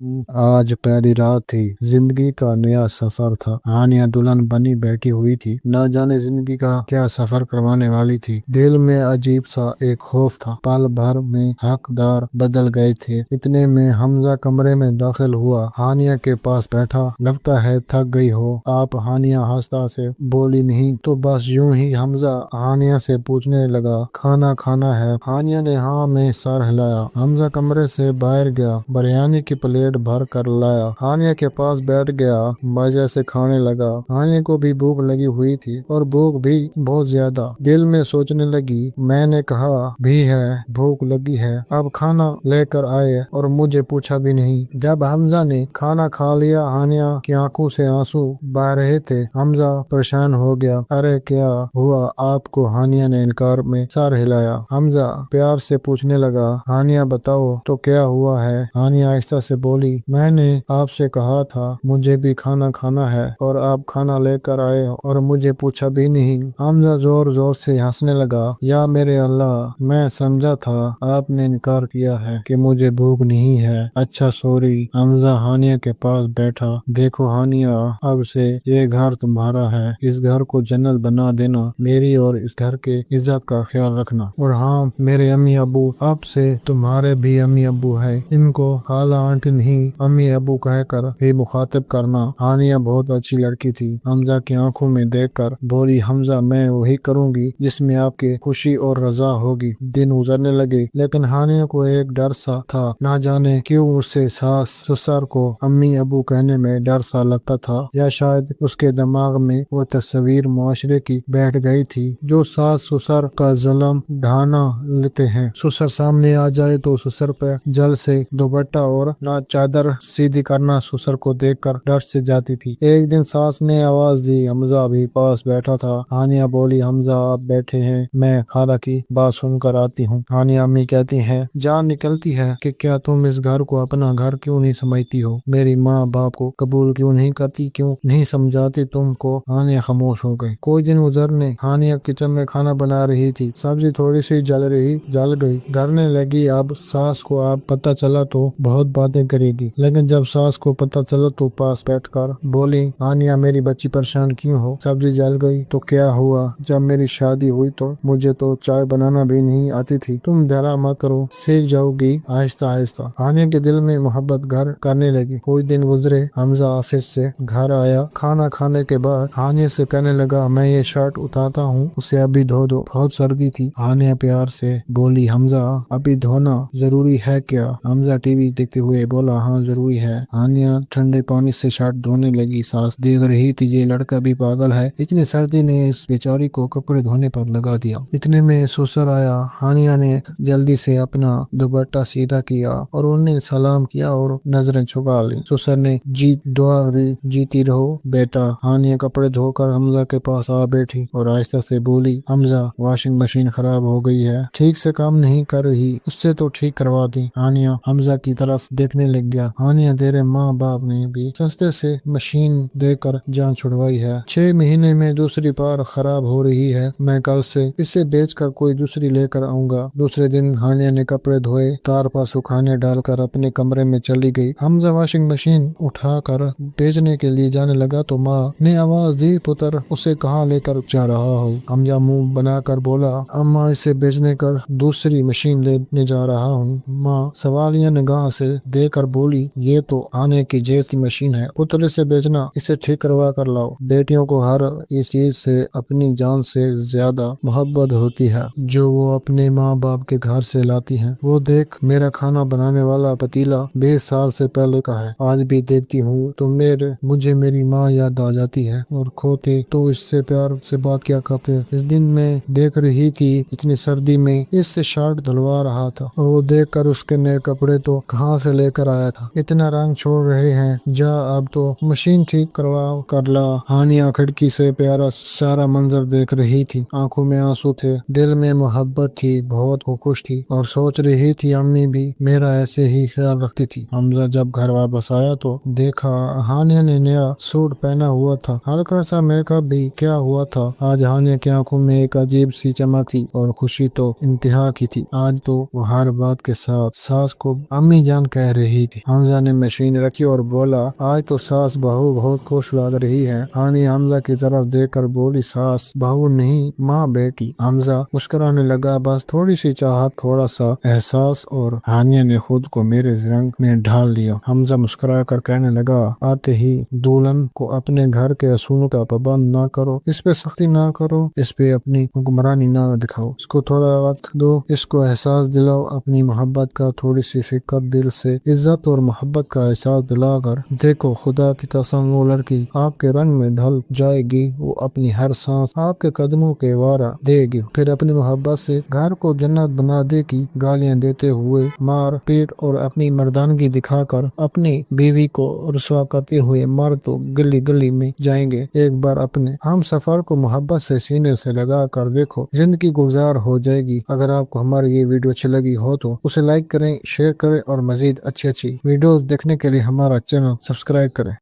आज पहली रात थी। जिंदगी का नया सफर था। हानिया दुल्हन बनी बैठी हुई थी। न जाने जिंदगी का क्या सफर करवाने वाली थी। दिल में अजीब सा एक खौफ था। पल भर में हकदार बदल गए थे। इतने में हमजा कमरे में दाखिल हुआ। हानिया के पास बैठा। लगता है थक गई हो आप। हानिया हंसता से बोली नहीं तो बस यूं ही। हमजा हानिया से पूछने लगा खाना खाना है। हानिया ने हाँ में सर हिलाया। हमजा कमरे से बाहर गया। बिरयानी की प्लेट भर कर लाया। हानिया के पास बैठ गया। मजे से खाने लगा। हानिया को भी भूख लगी हुई थी और भूख भी बहुत ज्यादा। दिल में सोचने लगी मैंने कहा भी है भूख लगी है, अब खाना लेकर आए और मुझे पूछा भी नहीं। जब हमजा ने खाना खा लिया हानिया की आंखों से आंसू बह रहे थे। हमजा परेशान हो गया। अरे क्या हुआ आपको? हानिया ने इनकार में सर हिलाया। हमजा प्यार से पूछने लगा हानिया बताओ तो क्या हुआ है? हानिया आहिस्ता से बोली मैंने आपसे कहा था मुझे भी खाना खाना है और आप खाना लेकर आए और मुझे पूछा भी नहीं। हमजा जोर जोर से हंसने लगा। या मेरे अल्लाह, मैं समझा था आपने इनकार किया है कि मुझे भूख नहीं है। अच्छा सॉरी। हमजा हानिया के पास बैठा। देखो हानिया, अब से ये घर तुम्हारा है। इस घर को जन्नत बना देना। मेरी और इस घर के इज्जत का ख्याल रखना। और हाँ मेरे अम्मी अबू, अब से तुम्हारे भी अम्मी अबू है। इनको खाला आंटी नहीं अम्मी अबू कहकर भी मुखातिब करना। हानिया बहुत अच्छी लड़की थी। हमजा की आंखों में देखकर बोली हमजा मैं वही करूंगी जिसमें आपकी खुशी और रजा होगी। दिन गुजरने लगे लेकिन हानिया को एक डर सा था। ना जाने क्यों उससे सास ससुर को अम्मी अबू कहने में डर सा लगता था, या शायद उसके दिमाग में वो तस्वीर मुआशरे की बैठ गई थी जो सास ससुर का जुल्म ढाना लेते हैं। ससुर सामने आ जाए तो ससुर पे जल से दुपट्टा और ना चादर सीधी करना ससुर को देखकर डर से जाती थी। एक दिन सास ने आवाज दी। हमजा भी पास बैठा था। हानिया बोली हमजा आप बैठे हैं, मैं खाला की बात सुनकर आती हूँ। हानिया अम्मी कहती हैं जान निकलती है कि क्या तुम इस घर को अपना घर क्यों नहीं समझती हो? मेरी माँ बाप को कबूल क्यों नहीं करती, क्यों नहीं समझाती तुमको? हानिया खामोश हो गई। कोई दिन गुजरने हानिया किचन में खाना बना रही थी। सब्जी थोड़ी सी जल गई। डरने लगी अब सास को आप पता चला तो बहुत बातें करेगी। लेकिन जब सास को पता चला तो पास बैठकर बोली हानिया मेरी बच्ची परेशान क्यों हो? सब्जी जल गई तो क्या हुआ? जब मेरी शादी हुई तो मुझे तो चाय बनाना भी नहीं आती थी। तुम डरा मत करो, सीख जाओगी आहिस्ता आहिस्ता। हानिया के दिल में मोहब्बत घर करने लगी। कोई दिन गुजरे। हमजा ऑफिस से घर आया। खाना खाने के बाद हानिया से कहने लगा मैं ये शर्ट उतारता हूँ, उसे अभी धो दो, बहुत सर्दी थी। हानिया प्यार से बोली हमजा अभी धोना जरूरी है क्या? हमजा टीवी देखते हुए बोला हाँ जरूरी है। हानिया ठंडे पानी से शर्ट धोने लगी। सास देख रही थी ये लड़का भी पागल है, इतनी सर्दी ने इस बेचारी को कपड़े धोने पर लगा दिया। इतने में ससुर आया। हानिया ने जल्दी से अपना दुपट्टा सीधा किया और उन्हें सलाम किया और नजरें झुका ली। ससुर ने दुआ दी जीती रहो बेटा। हानिया कपड़े धोकर हमजा के पास आ बैठी और आहिस्ता से बोली हमजा वॉशिंग मशीन खराब हो गई है, ठीक से काम नहीं कर रही, उससे तो ठीक करवा दी। हानिया हमजा की तरफ देखने लग गया। हानिया तेरे माँ बाप ने भी सस्ते से मशीन देकर जान छुड़वाई है। 6 महीने में दूसरी बार खराब हो रही है। मैं कल से इसे बेचकर कोई दूसरी लेकर आऊंगा। दूसरे दिन हानिया ने कपड़े धोए, तार पर सुखाने डालकर अपने कमरे में चली गई। हमजा वॉशिंग मशीन उठाकर बेचने के लिए जाने लगा तो माँ ने आवाज दी पुत्र उसे कहाँ लेकर जा रहा हो? हमजा मुंह बनाकर बोला अम्मा इसे बेचने कर दूसरी मशीन लेने जा रहा हूँ। माँ सवालिया निगाह से देकर बोली ये तो आने की जेज की मशीन है पुत्र, इसे बेचना, इसे ठीक करवा कर लाओ। बेटियों को हर इस चीज से अपनी जान से ज्यादा मोहब्बत होती है जो वो अपने माँ बाप के घर से लाती हैं। वो देख मेरा खाना बनाने वाला पतीला 20 साल से पहले का है, आज भी देखती हूँ तो मुझे मेरी माँ याद आ जाती है और खोते तो इससे प्यार से बात क्या करते। इस दिन मैं देख रही थी इतनी सर्दी में इससे शर्ट धुलवा रहा था और वो देखकर उसके नए कपड़े तो कहाँ से लेकर आया था, इतना रंग छोड़ रहे हैं। जा अब तो मशीन ठीक करवा कर ला। हानिया खिड़की से प्यारा सारा मंजर देख रही थी। आंखों में आंसू थे, दिल में मोहब्बत थी, बहुत खुश थी और सोच रही थी अम्मी भी मेरा ऐसे ही ख्याल रखती थी। हमजा जब घर वापस आया तो देखा हानिया ने नया सूट पहना हुआ था, हल्का सा मेकअप भी क्या हुआ था। आज हानिया की आंखों में एक अजीब सी चमक थी और खुशी तो इंतहा की थी। आज तो वो हर बात के साथ सास को अम्मी जान कह रही थी। हमजा ने मशीन रखी और बोला, आज तो सास बहू बहुत खुश लग रही है। हानिया हमजा की तरफ देखकर बोली, सास बहू नहीं माँ बेटी। हमजा मुस्कुराने लगा, बस थोड़ी सी चाहत, थोड़ा सा एहसास और हानिया ने खुद को मेरे रंग में ढाल लिया। हमजा मुस्कुरा कर कहने लगा, आते ही दुल्हन को अपने घर के असूलों का पाबंद ना करो, इस पे सख्ती ना करो, इस पे अपनी हुक्मरानी ना दिखाओ, इसको थोड़ा वक्त दो, इसको एहसास दिलाओ अपनी मोहब्बत का, थोड़ी सी फिक्र दिल से इज्जत और मोहब्बत का एहसास दिलाकर देखो, खुदा की कसम वो लड़की आपके रंग में ढल जाएगी। वो अपनी हर सांस आपके कदमों के वारा देगी, फिर अपनी मोहब्बत से घर को जन्नत बना देगी। गालियां देते हुए, मार पीट और अपनी मर्दानगी दिखाकर अपनी बीवी को रुसवा करते हुए मर्द तो गली गली में जाएंगे। एक बार अपने हम सफर को मोहब्बत से सीने से लगा कर देखो, जिंदगी गुजार हो जाएगी। अगर आपको हमारी ये वीडियो अच्छी लगी हो तो उसे लाइक करें, शेयर करें और मजीद अच्छी अच्छी वीडियोस देखने के लिए हमारा चैनल सब्सक्राइब करें।